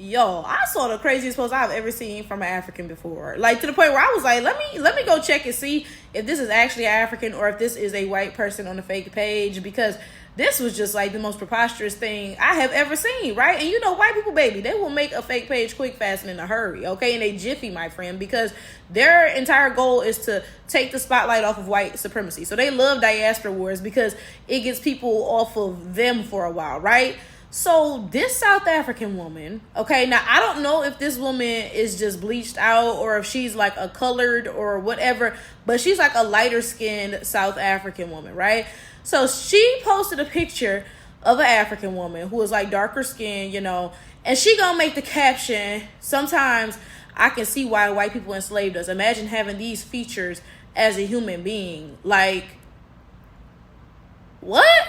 Yo, I saw the craziest post I've ever seen from an African before. Like, to the point where I was like, let me go check and see if this is actually African or if this is a white person on the fake page, because this was just like the most preposterous thing I have ever seen, right? And you know, white people, baby, they will make a fake page quick, fast, and in a hurry, okay? And they jiffy, my friend, because their entire goal is to take the spotlight off of white supremacy. So they love diaspora wars because it gets people off of them for a while, right? So this South African woman, okay, now I don't know if this woman is just bleached out or if she's like a colored or whatever, but she's like a lighter skinned South African woman, right? So she posted a picture of an African woman who was like darker skinned, you know, and she gonna make the caption, "Sometimes I can see why white people enslaved us. Imagine having these features as a human being." Like, what?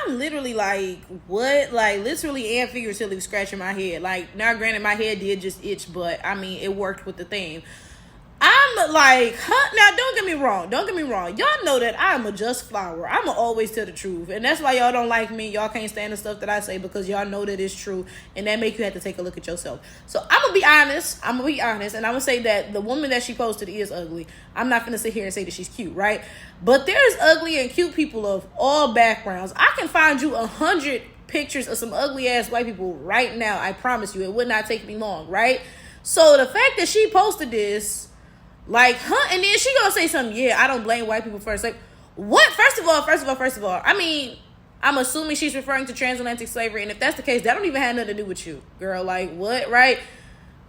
Literally like, what? Like, literally and figuratively scratching my head. Like, now granted, my head did just itch, but I mean, it worked with the theme. I'm like, huh? Now, don't get me wrong. Don't get me wrong. Y'all know that I'm a just flower. I'ma always tell the truth. And that's why y'all don't like me. Y'all can't stand the stuff that I say because y'all know that it's true. And that make you have to take a look at yourself. So I'm gonna be honest. And I'm gonna say that the woman that she posted is ugly. I'm not gonna sit here and say that she's cute, right? But there's ugly and cute people of all backgrounds. I can find you 100 pictures of some ugly ass white people right now. I promise you. It would not take me long, right? So the fact that she posted this, like, huh? And then she gonna say something, yeah, I don't blame white people for it. Like, what? First of all, I mean, I'm assuming she's referring to transatlantic slavery, and if that's the case, that don't even have nothing to do with you, girl. Like, what, right?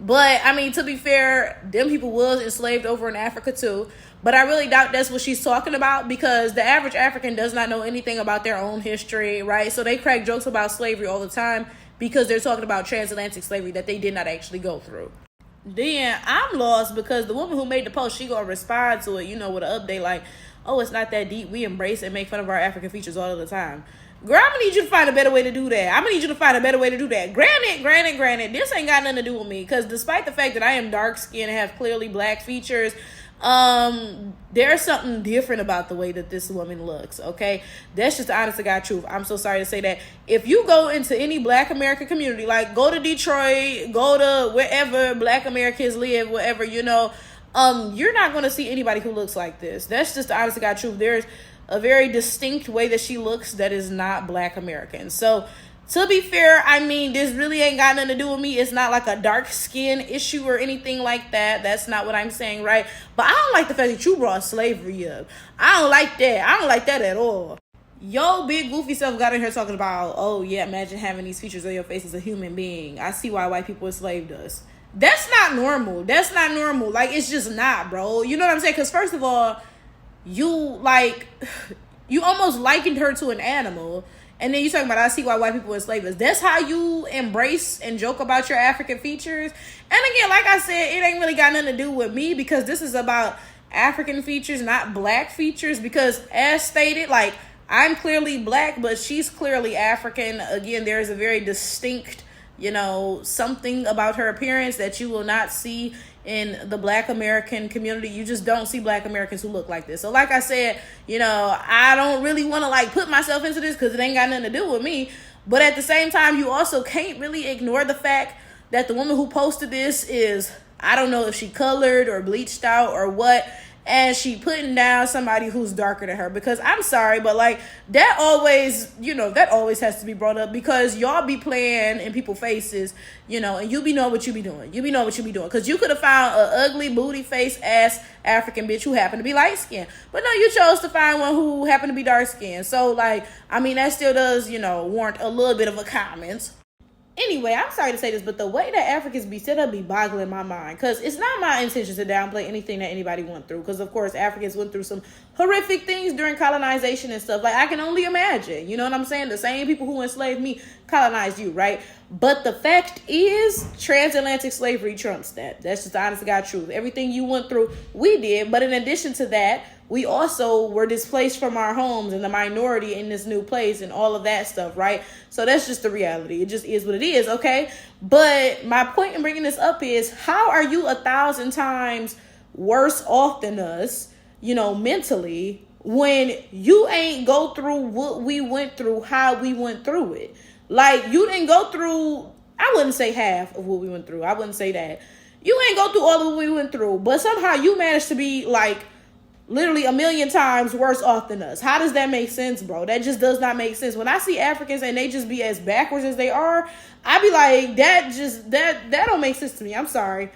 But, I mean, to be fair, them people was enslaved over in Africa, too. But I really doubt that's what she's talking about, because the average African does not know anything about their own history, right? So they crack jokes about slavery all the time because they're talking about transatlantic slavery that they did not actually go through. Then I'm lost because the woman who made the post, she gonna respond to it, you know, with an update like, "Oh, it's not that deep. We embrace and make fun of our African features all of the time." Girl, I'm gonna need you to find a better way to do that. Granted, this ain't got nothing to do with me, because despite the fact that I am dark skinned and have clearly black features, there's something different about the way that this woman looks, okay? That's just the honest to God truth. I'm so sorry to say that. If you go into any black American community, like go to Detroit, go to wherever black Americans live, wherever, you know, you're not going to see anybody who looks like this. That's just the honest to God truth. There's a very distinct way that she looks that is not black American. So to be fair, I mean, this really ain't got nothing to do with me. It's not like a dark skin issue or anything like that. That's not what I'm saying, right? But I don't like the fact that you brought slavery up. I don't like that. I don't like that at all. Yo, big goofy self got in here talking about, oh yeah, imagine having these features on your face as a human being. I see why white people enslaved us. That's not normal. Like, it's just not, bro. You know what I'm saying? Because first of all, you almost likened her to an animal. And then you talking about, I see why white people enslave us. That's how you embrace and joke about your African features. And again, like I said, it ain't really got nothing to do with me, because this is about African features, not black features. Because as stated, like, I'm clearly black, but she's clearly African. Again, there's a very distinct, you know, something about her appearance that you will not see in the black American community. You just don't see black Americans who look like this. So like I said, you know, I don't really want to like put myself into this because it ain't got nothing to do with me. But at the same time, you also can't really ignore the fact that the woman who posted this is, I don't know if she colored or bleached out or what, and she putting down somebody who's darker than her. Because I'm sorry, but like, that always, you know, that always has to be brought up, because y'all be playing in people's faces, you know, and you be knowing what you be doing. Because you could have found an ugly booty face ass African bitch who happened to be light skinned, but no, you chose to find one who happened to be dark skinned. So like, I mean, that still does, you know, warrant a little bit of a comment. Anyway, I'm sorry to say this, but the way that Africans be set up be boggling my mind. Because it's not my intention to downplay anything that anybody went through. Because, of course, Africans went through some horrific things during colonization and stuff. Like, I can only imagine. You know what I'm saying? The same people who enslaved me colonized you, right? But the fact is, transatlantic slavery trumps that. That's just the honest to God truth. Everything you went through, we did. But in addition to that, we also were displaced from our homes and the minority in this new place and all of that stuff, right? So that's just the reality. It just is what it is, okay? But my point in bringing this up is, how are you 1,000 times worse off than us, you know, mentally, when you ain't go through what we went through, how we went through it? Like, you didn't go through, I wouldn't say half of what we went through. I wouldn't say that. You ain't go through all of what we went through, but somehow you managed to be like literally 1,000,000 times worse off than us. How does that make sense, bro? That just does not make sense. When I see Africans and they just be as backwards as they are, I be like, that don't make sense to me. I'm sorry.